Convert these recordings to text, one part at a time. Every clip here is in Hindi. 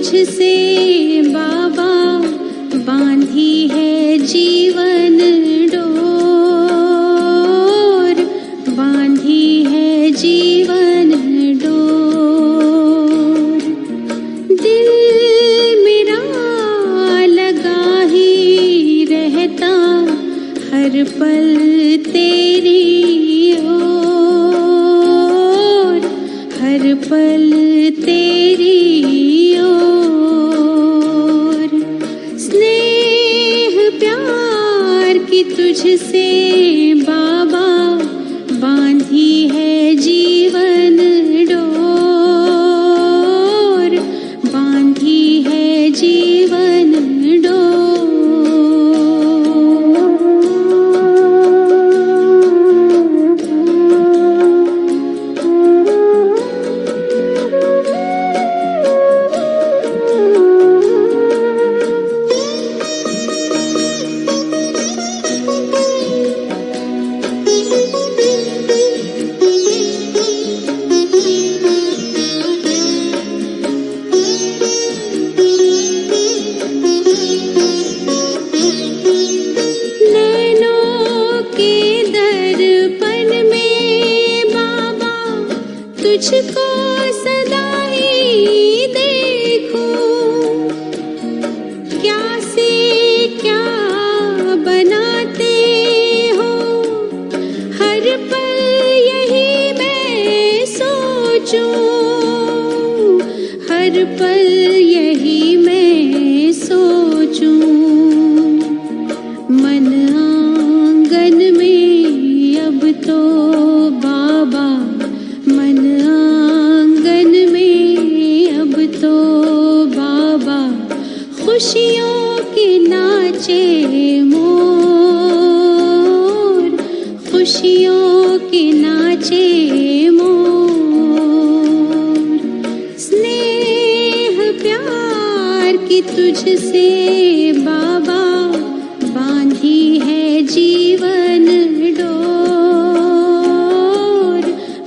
तुझसे बाबा बांधी है जीवन डोर, बांधी है जीवन डोर। दिल मेरा लगा ही रहता हर पल तेरी ओर, हर पल तेरी ओर। स्नेह प्यार की तुझसे बाबा बांधी है जीवन डोर, बांधी है जीवन डोर। तुझको सदा ही देखूं, क्या से क्या बनाते हो हर पल यही मैं सोचूं, हर पल यही मैं सोचूं। मन आंगन में अब तो बाबा, मन आंगन में अब तो बाबा खुशियों के नाचे मोर, खुशियों के नाचे मोर। स्नेह प्यार की तुझसे बाबा बांधी है जीवन डोर,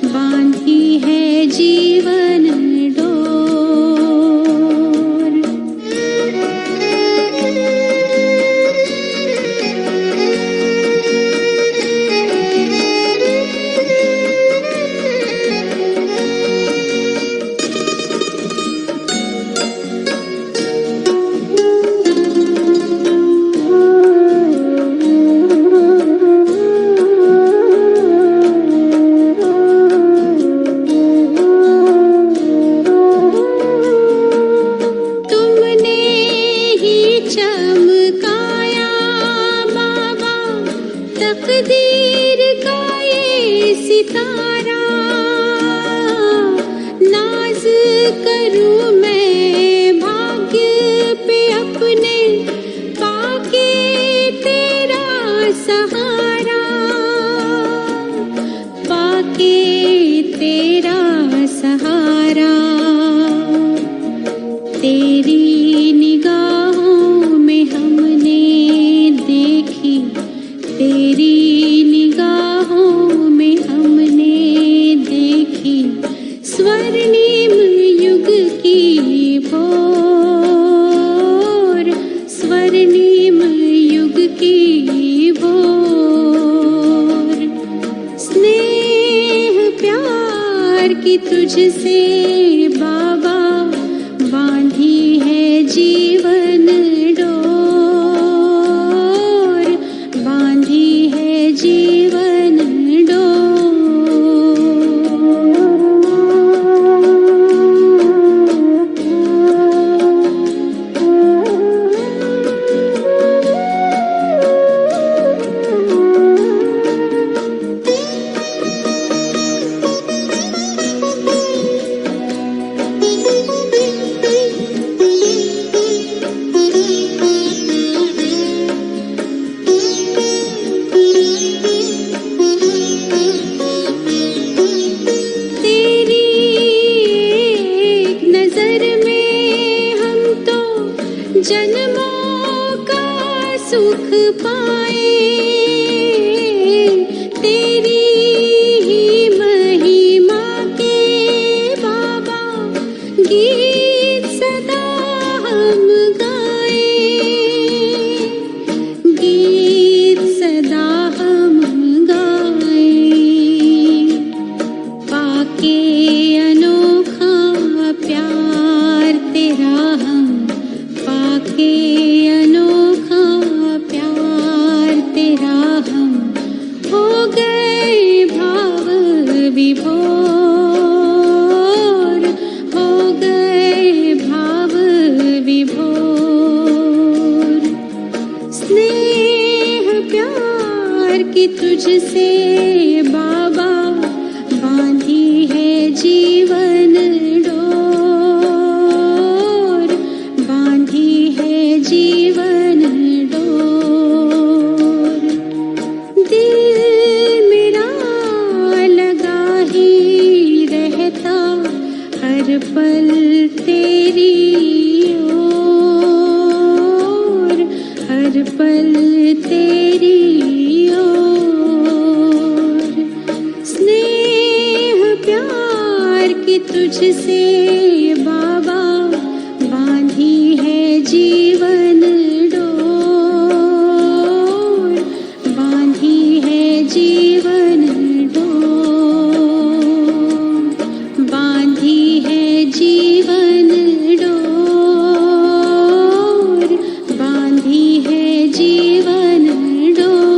बांधी है जीवन डोर। चमकाया बाबा तकदीर का ये सितारा, नाज करूं मैं भाग्य पे अपने पाके तेरा सहारा, पाके तेरा सहारा। तेरी निगाहों में हमने देखी, तेरी निगाहों में हमने देखी स्वर्णिम युग की भोर, स्वर्णिम युग की भोर। स्नेह प्यार की तुझसे बाबा बांधी है जीवन डोर, बांधी है जीवन डोर। बाबा बांधी है जीवन डोर, बांधी है जीवन डोर। दिल मेरा लगा ही रहता हर पल तेरी ओर, हर पल तेरी ओर। स्नेह प्यार की तुझसे बाबा बांधी है जीवन डोर, बांधी है जीवन डोर, बांधी है जीवन डोर, बांधी है जीवन डोर।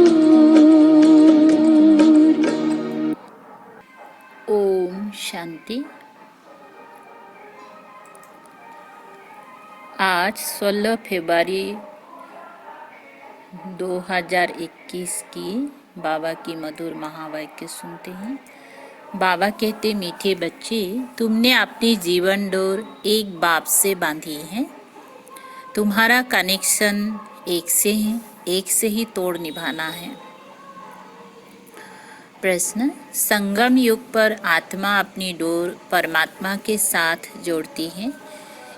ओम शांति। आज 16 फरवरी 2021 की बाबा की मधुर महावाक्य सुनते हैं। बाबा कहते, मीठे बच्चे, तुमने अपनी जीवन डोर एक बाप से बांधी है। तुम्हारा कनेक्शन एक से है, एक से ही तोड़ निभाना है। प्रश्न, संगम युग पर आत्मा अपनी डोर परमात्मा के साथ जोड़ती है।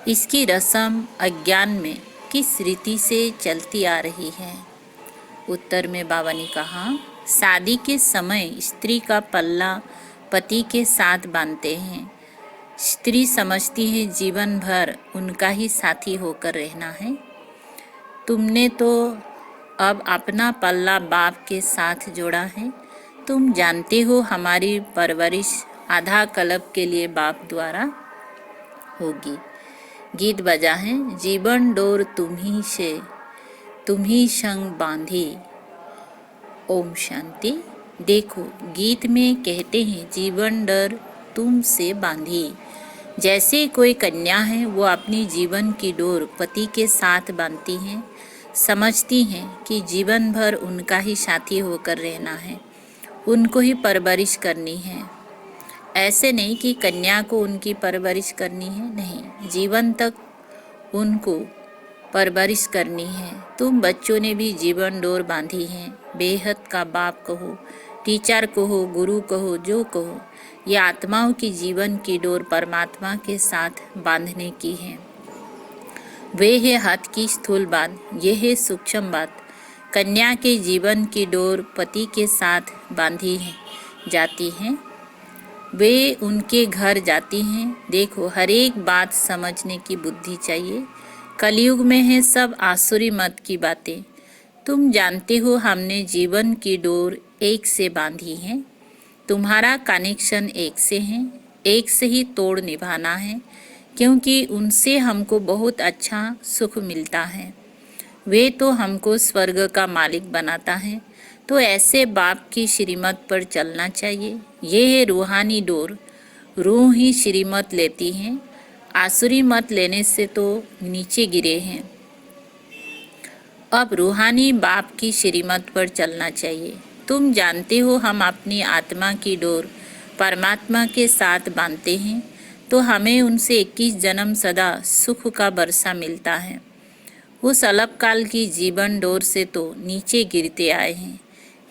इसकी रस्म अज्ञान में किस रीति से चलती आ रही है? उत्तर में बाबा ने कहा, शादी के समय स्त्री का पल्ला पति के साथ बांधते हैं। स्त्री समझती है जीवन भर उनका ही साथी होकर रहना है। तुमने तो अब अपना पल्ला बाप के साथ जोड़ा है। तुम जानते हो हमारी परवरिश आधा कल्प के लिए बाप द्वारा होगी। गीत बजा है, जीवन डोर तुम्ही से तुम्ही संग बांधी। ओम शांति। देखो, गीत में कहते हैं जीवन डोर तुमसे बांधी। जैसे कोई कन्या है, वो अपनी जीवन की डोर पति के साथ बांधती हैं। समझती हैं कि जीवन भर उनका ही साथी होकर रहना है, उनको ही परवरिश करनी है। ऐसे नहीं कि कन्या को उनकी परवरिश करनी है, नहीं, जीवन तक उनको परवरिश करनी है। तुम बच्चों ने भी जीवन डोर बांधी है। बेहद का बाप कहो, टीचर कहो, गुरु कहो, जो कहो, ये आत्माओं की जीवन की डोर परमात्मा के साथ बांधने की है। वे है हाथ की स्थूल बात, ये है सूक्ष्म बात। कन्या के जीवन की डोर पति के साथ बांधी जाती है। वे उनके घर जाती हैं। देखो, हर एक बात समझने की बुद्धि चाहिए। कलयुग में है सब आसुरी मत की बातें। तुम जानते हो हमने जीवन की डोर एक से बांधी है। तुम्हारा कनेक्शन एक से है, एक से ही तोड़ निभाना है, क्योंकि उनसे हमको बहुत अच्छा सुख मिलता है। वे तो हमको स्वर्ग का मालिक बनाता है। तो ऐसे बाप की श्रीमत पर चलना चाहिए। ये है रूहानी डोर। रूह ही श्रीमत लेती है। आसुरी मत लेने से तो नीचे गिरे हैं। अब रूहानी बाप की श्रीमत पर चलना चाहिए। तुम जानते हो हम अपनी आत्मा की डोर परमात्मा के साथ बांधते हैं, तो हमें उनसे 21 जन्म सदा सुख का बरसा मिलता है। उस अल्पकाल की जीवन डोर से तो नीचे गिरते आए हैं।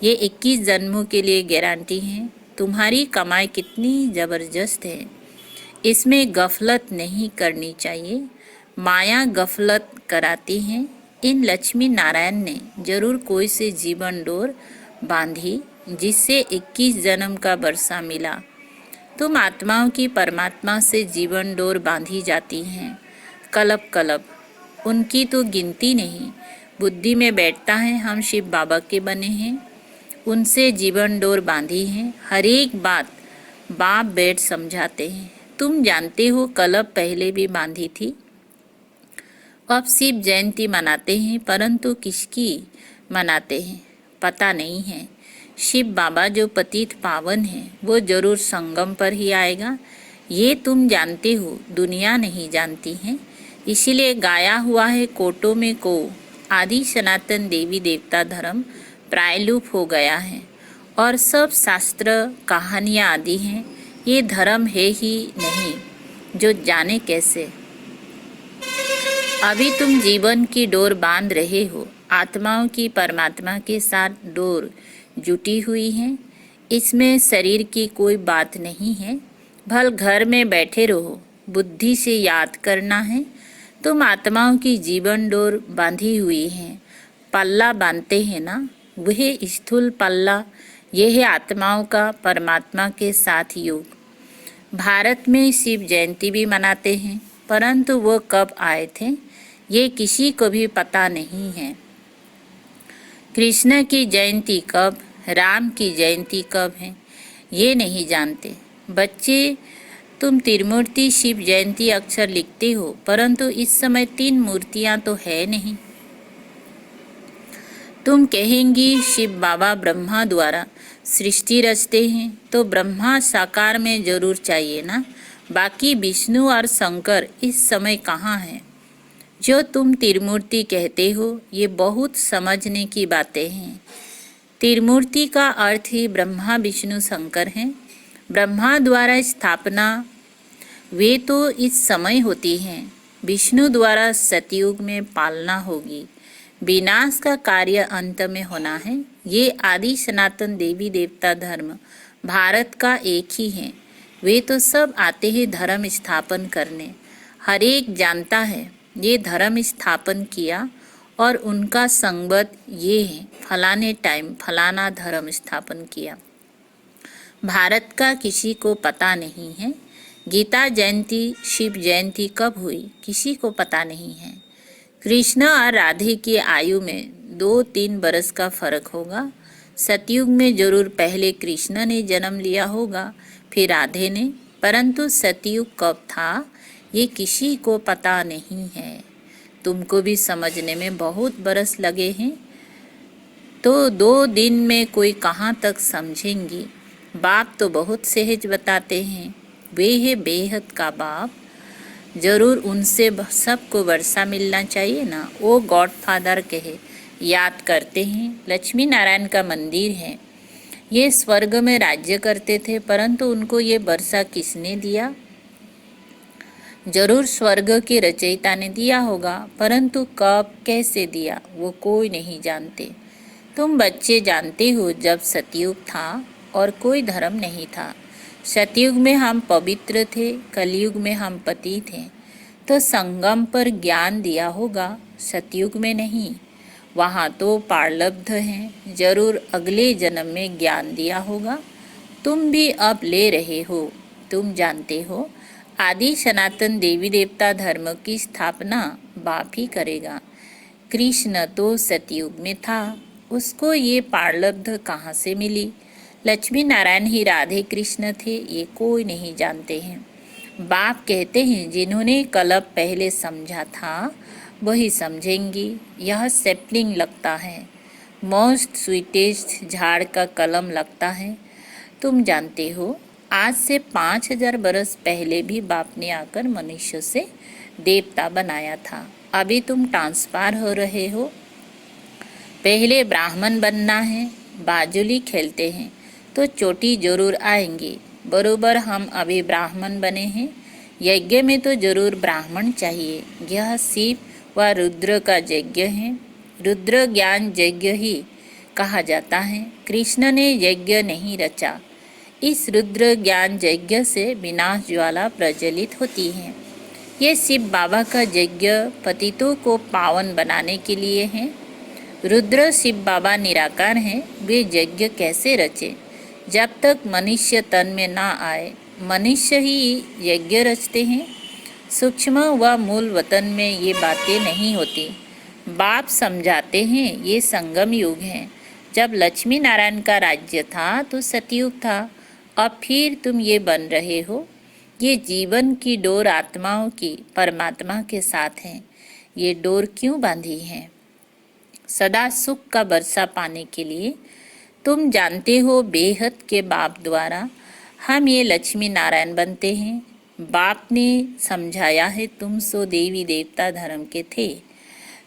ये 21 जन्मों के लिए गारंटी है। तुम्हारी कमाई कितनी ज़बरदस्त है, इसमें गफलत नहीं करनी चाहिए। माया गफलत कराती है। इन लक्ष्मी नारायण ने जरूर कोई से जीवन डोर बांधी, जिससे 21 जन्म का बरसा मिला। तुम आत्माओं की परमात्मा से जीवन डोर बांधी जाती हैं। कल्प कल्प उनकी तो गिनती नहीं। बुद्धि में बैठता है हम शिव बाबा के बने हैं, उनसे जीवन डोर बांधी है। हर एक बात बाप बैठ समझाते हैं। तुम जानते हो कल्प पहले भी बांधी थी। अब शिव जयंती मनाते हैं, परंतु किसकी मनाते हैं पता नहीं है। शिव बाबा जो पतित पावन है, वो जरूर संगम पर ही आएगा। ये तुम जानते हो, दुनिया नहीं जानती है। इसीलिए गाया हुआ है कोटों में को आदि सनातन देवी देवता धर्म प्रायलूप हो गया है। और सब शास्त्र कहानियाँ आदि हैं, ये धर्म है ही नहीं, जो जाने कैसे। अभी तुम जीवन की डोर बांध रहे हो, आत्माओं की परमात्मा के साथ डोर जुटी हुई है। इसमें शरीर की कोई बात नहीं है। भल घर में बैठे रहो, बुद्धि से याद करना है। तुम आत्माओं की जीवन डोर बांधी हुई है। पल्ला बांधते हैं ना, वह स्थूल पल्ला, यह है आत्माओं का परमात्मा के साथ योग। भारत में शिव जयंती भी मनाते हैं, परंतु वो कब आए थे ये किसी को भी पता नहीं है। कृष्ण की जयंती कब, राम की जयंती कब है, ये नहीं जानते। बच्चे, तुम त्रिमूर्ति शिव जयंती अक्षर लिखते हो, परंतु इस समय 3 मूर्तियां तो है नहीं। तुम कहेंगी शिव बाबा ब्रह्मा द्वारा सृष्टि रचते हैं, तो ब्रह्मा साकार में जरूर चाहिए ना। बाकी विष्णु और शंकर इस समय कहाँ हैं? जो तुम त्रिमूर्ति कहते हो, ये बहुत समझने की बातें हैं। त्रिमूर्ति का अर्थ ही ब्रह्मा विष्णु शंकर हैं। ब्रह्मा द्वारा स्थापना वे तो इस समय होती हैं, विष्णु द्वारा सतयुग में पालना होगी। विनाश का कार्य अंत में होना है। ये आदि सनातन देवी देवता धर्म भारत का एक ही है। वे तो सब आते हैं धर्म स्थापन करने। हर एक जानता है ये धर्म स्थापन किया और उनका संबंध ये है, फलाने टाइम फलाना धर्म स्थापन किया। भारत का किसी को पता नहीं है। गीता जयंती शिव जयंती कब हुई किसी को पता नहीं है। कृष्ण और राधे की आयु में 2-3 बरस का फर्क होगा। सतयुग में जरूर पहले कृष्ण ने जन्म लिया होगा, फिर राधे ने, परंतु सतयुग कब था ये किसी को पता नहीं है। तुमको भी समझने में बहुत बरस लगे हैं, तो 2 दिन में कोई कहाँ तक समझेंगी। बाप तो बहुत सहज बताते हैं, वे है बेहद का बाप। जरूर उनसे सबको वर्षा मिलना चाहिए ना। वो गॉड फादर कहे, याद करते हैं। लक्ष्मी नारायण का मंदिर है। ये स्वर्ग में राज्य करते थे, परंतु उनको ये वर्षा किसने दिया? जरूर स्वर्ग के रचयिता ने दिया होगा, परंतु कब कैसे दिया वो कोई नहीं जानते। तुम बच्चे जानते हो जब सतयुग था और कोई धर्म नहीं था। सतयुग में हम पवित्र थे, कलयुग में हम पति थे, तो संगम पर ज्ञान दिया होगा, सतयुग में नहीं। वहाँ तो पारलब्ध हैं, जरूर अगले जन्म में ज्ञान दिया होगा। तुम भी अब ले रहे हो। तुम जानते हो आदि सनातन देवी देवता धर्म की स्थापना बाप ही करेगा। कृष्ण तो सतयुग में था, उसको ये पारलब्ध कहाँ से मिली? लक्ष्मी नारायण ही राधे कृष्ण थे, ये कोई नहीं जानते हैं। बाप कहते हैं जिन्होंने कल्प पहले समझा था वही समझेंगी। यह सेपलिंग लगता है, मोस्ट स्वीटेस्ट झाड़ का कलम लगता है। तुम जानते हो आज से 5000 बरस पहले भी बाप ने आकर मनुष्य से देवता बनाया था। अभी तुम ट्रांसफर हो रहे हो। पहले ब्राह्मण बनना है। बाजुली खेलते हैं तो चोटी जरूर आएंगी। बरोबर हम अभी ब्राह्मण बने हैं। यज्ञ में तो जरूर ब्राह्मण चाहिए। यह शिव व रुद्र का यज्ञ है। रुद्र ज्ञान यज्ञ ही कहा जाता है। कृष्ण ने यज्ञ नहीं रचा। इस रुद्र ज्ञान यज्ञ से विनाश ज्वाला प्रज्वलित होती है। ये शिव बाबा का यज्ञ पतितों को पावन बनाने के लिए है। रुद्र शिव बाबा निराकार हैं, वे यज्ञ कैसे रचे? जब तक मनुष्य तन में ना आए, मनुष्य ही यज्ञ रचते हैं। सूक्ष्म व मूल वतन में ये बातें नहीं होती। बाप समझाते हैं ये संगम युग है। जब लक्ष्मी नारायण का राज्य था तो सतयुग था। अब फिर तुम ये बन रहे हो। ये जीवन की डोर आत्माओं की परमात्मा के साथ है। ये डोर क्यों बांधी है? सदा सुख का वर्षा पाने के लिए। तुम जानते हो बेहद के बाप द्वारा हम ये लक्ष्मी नारायण बनते हैं। बाप ने समझाया है तुम सो देवी देवता धर्म के थे,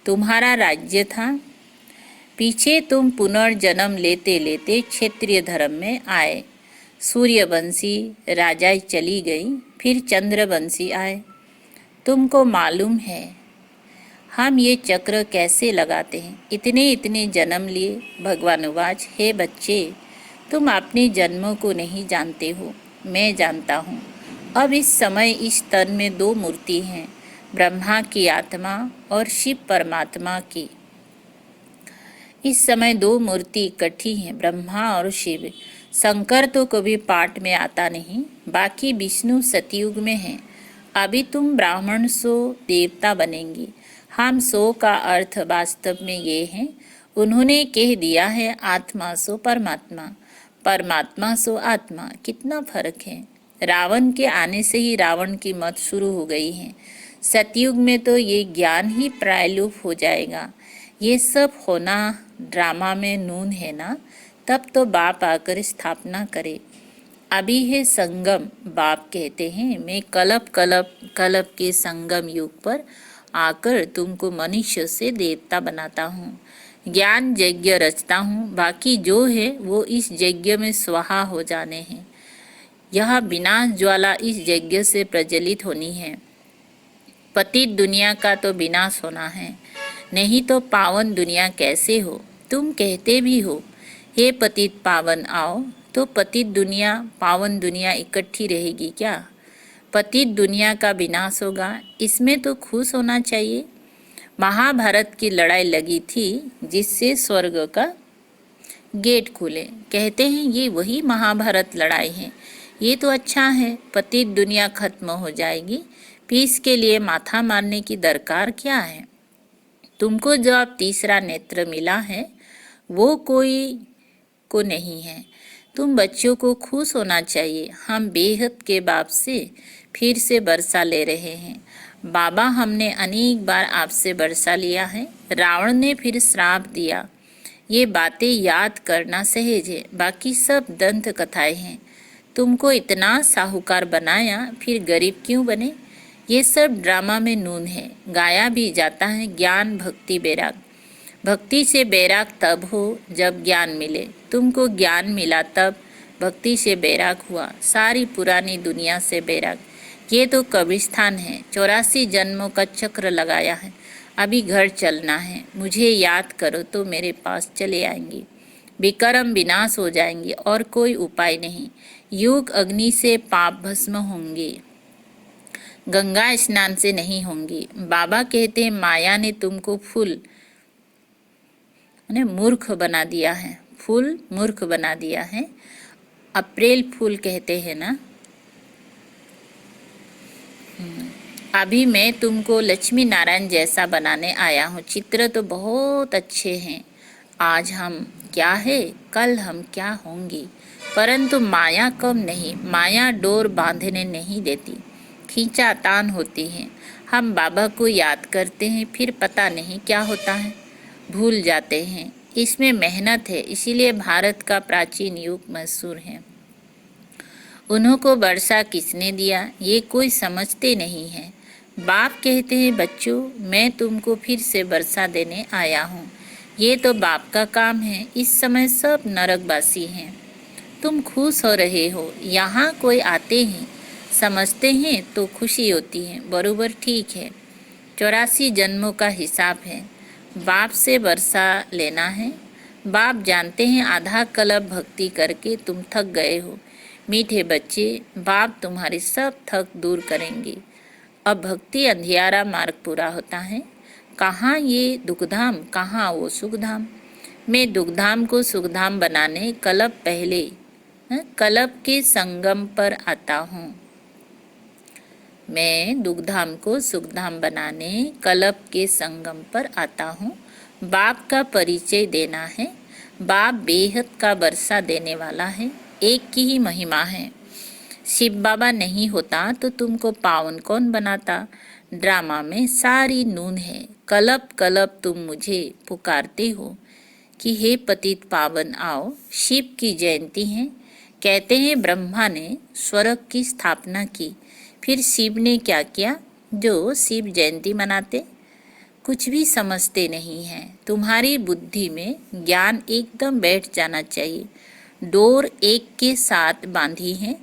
तुम्हारा राज्य था। पीछे तुम पुनर्जन्म लेते लेते क्षत्रिय धर्म में आए। सूर्यवंशी राजाएं चली गई, फिर चंद्रवंशी आए। तुमको मालूम है हम ये चक्र कैसे लगाते हैं? इतने इतने जन्म लिए। भगवान उवाच, हे बच्चे, तुम अपने जन्मों को नहीं जानते हो, मैं जानता हूँ। अब इस समय इस तन में दो मूर्ति हैं, ब्रह्मा की आत्मा और शिव परमात्मा की। इस समय दो मूर्ति इकट्ठी हैं, ब्रह्मा और शिव। शंकर तो कभी पाठ में आता नहीं, बाकी विष्णु सतयुग में है। अभी तुम ब्राह्मण सो देवता बनेंगे। हम सो का अर्थ वास्तव में ये है, उन्होंने कह दिया है आत्मा सो परमात्मा, परमात्मा सो आत्मा। कितना फर्क है। रावण के आने से ही रावण की मत शुरू हो गई है। सतयुग में तो ये ज्ञान ही प्रायलुप हो जाएगा। ये सब होना ड्रामा में नून है ना, तब तो बाप आकर स्थापना करे। अभी है संगम, बाप कहते हैं मैं कलप कलप कलप के संगम युग पर आकर तुमको मनुष्य से देवता बनाता हूँ। ज्ञान यज्ञ रचता हूँ, बाकी जो है वो इस यज्ञ में स्वाहा हो जाने हैं। यह विनाश ज्वाला इस यज्ञ से प्रज्वलित होनी है। पतित दुनिया का तो विनाश होना है, नहीं तो पावन दुनिया कैसे हो? तुम कहते भी हो हे पतित पावन आओ, तो पतित दुनिया पावन दुनिया इकट्ठी रहेगी क्या? पतित दुनिया का विनाश होगा, इसमें तो खुश होना चाहिए। महाभारत की लड़ाई लगी थी जिससे स्वर्ग का गेट खुले। कहते हैं ये वही महाभारत लड़ाई है। ये तो अच्छा है, पतित दुनिया खत्म हो जाएगी, फिर इसके लिए माथा मारने की दरकार क्या है? तुमको जो अब तीसरा नेत्र मिला है वो कोई को नहीं है। तुम बच्चों को खुश होना चाहिए। हम बेहद के बाप से फिर से वर्षा ले रहे हैं। बाबा, हमने अनेक बार आपसे वर्षा लिया है। रावण ने फिर श्राप दिया। ये बातें याद करना सहज है, बाकी सब दंत कथाएं हैं। तुमको इतना साहूकार बनाया, फिर गरीब क्यों बने? ये सब ड्रामा में नून है। गाया भी जाता है ज्ञान भक्ति बैराग। भक्ति से बैराग तब हो जब ज्ञान मिले। तुमको ज्ञान मिला तब भक्ति से बैराग हुआ, सारी पुरानी दुनिया से बैराग। ये तो कब्रिस्तान है, 84 जन्मों का चक्र लगाया है। अभी घर चलना है। मुझे याद करो तो मेरे पास चले आएंगे। विकर्म विनाश हो जाएंगे और कोई उपाय नहीं। युग अग्नि से पाप भस्म होंगे, गंगा स्नान से नहीं होंगी। बाबा कहते हैं माया ने तुमको फूल मूर्ख बना दिया है। फूल मूर्ख बना दिया है। अप्रैल फूल कहते हैं ना। अभी मैं तुमको लक्ष्मी नारायण जैसा बनाने आया हूँ। चित्र तो बहुत अच्छे हैं। आज हम क्या है, कल हम क्या होंगे। परंतु माया कम नहीं। माया डोर बांधने नहीं देती, खींचातान होती है। हम बाबा को याद करते हैं, फिर पता नहीं क्या होता है, भूल जाते हैं। इसमें मेहनत है, इसीलिए भारत का प्राचीन युग मशहूर है। उन्हों को वर्षा किसने दिया ये कोई समझते नहीं है। बाप कहते हैं बच्चों, मैं तुमको फिर से वर्षा देने आया हूँ। ये तो बाप का काम है। इस समय सब नरकवासी हैं। तुम खुश हो रहे हो। यहाँ कोई आते हैं, समझते हैं तो खुशी होती है। बरोबर ठीक है। 84 जन्मों का हिसाब है। बाप से वर्षा लेना है। बाप जानते हैं आधा कल्प भक्ति करके तुम थक गए हो। मीठे बच्चे, बाप तुम्हारी सब थक दूर करेंगे। अब भक्ति अंधियारा मार्ग पूरा होता है। कहाँ ये दुखधाम, कहाँ वो सुखधाम। मैं दुखधाम को सुखधाम बनाने कल्प पहले कल्प के संगम पर आता हूँ। मैं दुखधाम को सुखधाम बनाने कल्प के संगम पर आता हूँ। बाप का परिचय देना है। बाप बेहद का वर्षा देने वाला है। एक की ही महिमा है। शिव बाबा नहीं होता तो तुमको पावन कौन बनाता। ड्रामा में सारी नून है। कल्प कल्प तुम मुझे पुकारते हो कि हे पतित पावन आओ। शिव की जयंती है। कहते हैं ब्रह्मा ने स्वर्ग की स्थापना की, फिर शिव ने क्या किया जो शिव जयंती मनाते। कुछ भी समझते नहीं हैं। तुम्हारी बुद्धि में ज्ञान एकदम बैठ जाना चाहिए। डोर एक के साथ बांधी है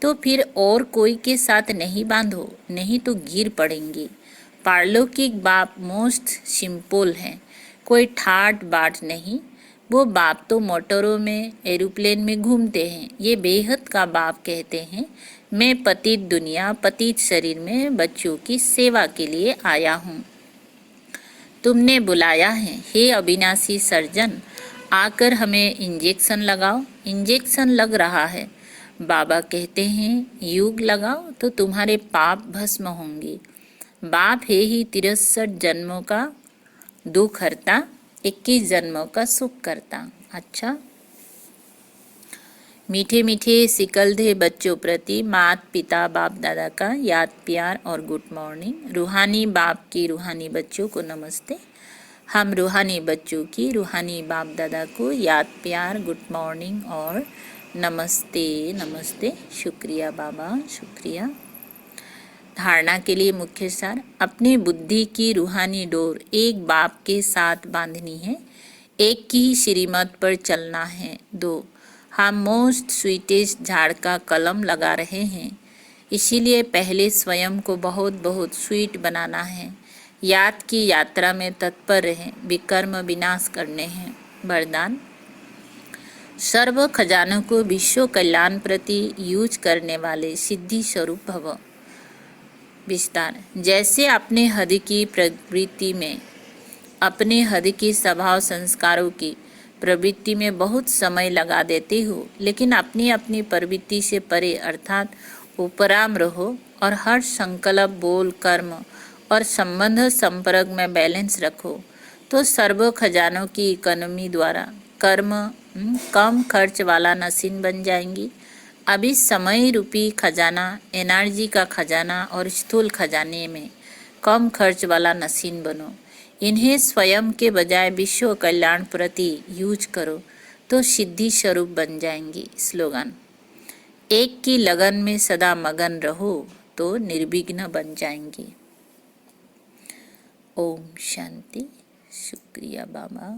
तो फिर और कोई के साथ नहीं बांधो, नहीं तो गिर पड़ेंगे। पारलौकिक बाप मोस्ट सिंपल है, कोई ठाट बाट नहीं। वो बाप तो मोटरों में, एरोप्लेन में घूमते हैं। ये बेहद का बाप कहते हैं, मैं पतित दुनिया, पतित शरीर में बच्चों की सेवा के लिए आया हूँ। तुमने बुलाया है, हे अविनाशी सर्जन, आकर हमें इंजेक्शन लगाओ। इंजेक्शन लग रहा है। बाबा कहते हैं युग लगाओ तो तुम्हारे पाप भस्म होंगे। बाप है ही 63 जन्मों का दुख हरता, 21 जन्मों का सुख करता। अच्छा, मीठे मीठे सिकलधे बच्चों प्रति माता पिता बाप दादा का याद प्यार और गुड मॉर्निंग। रूहानी बाप की रूहानी बच्चों को नमस्ते। हम रूहानी बच्चों की रूहानी बाप दादा को याद प्यार, गुड मॉर्निंग और नमस्ते नमस्ते। शुक्रिया बाबा, शुक्रिया। धारणा के लिए मुख्य सार, अपनी बुद्धि की रूहानी डोर एक बाप के साथ बांधनी है, एक की ही श्रीमत पर चलना है। 2, हम मोस्ट स्वीटेस्ट झाड़ का कलम लगा रहे हैं, इसीलिए पहले स्वयं को बहुत बहुत स्वीट बनाना है। याद की यात्रा में तत्पर रहें, विकर्म विनाश करने हैं। वरदान, सर्व खजानों को विश्व कल्याण प्रति यूज करने वाले सिद्धि स्वरूप भव। विस्तार, जैसे अपने हद की प्रवृत्ति में, अपने हद की स्वभाव संस्कारों की प्रवृत्ति में बहुत समय लगा देते हो, लेकिन अपनी अपनी प्रवृत्ति से परे अर्थात उपराम रहो और हर संकल्प, बोल, कर्म और संबंध संपर्क में बैलेंस रखो, तो सर्व खजानों की इकोनॉमी द्वारा कर्म कम खर्च वाला नसीन बन जाएंगी। अभी समय रूपी खजाना, एनर्जी का खजाना और स्थूल खजाने में कम खर्च वाला नसीन बनो। इन्हें स्वयं के बजाय विश्व कल्याण प्रति यूज करो तो सिद्धि स्वरूप बन जाएंगी। स्लोगन, एक की लगन में सदा मगन रहो तो निर्विघ्न बन जाएंगी। ओम शांति। शुक्रिया बाबा।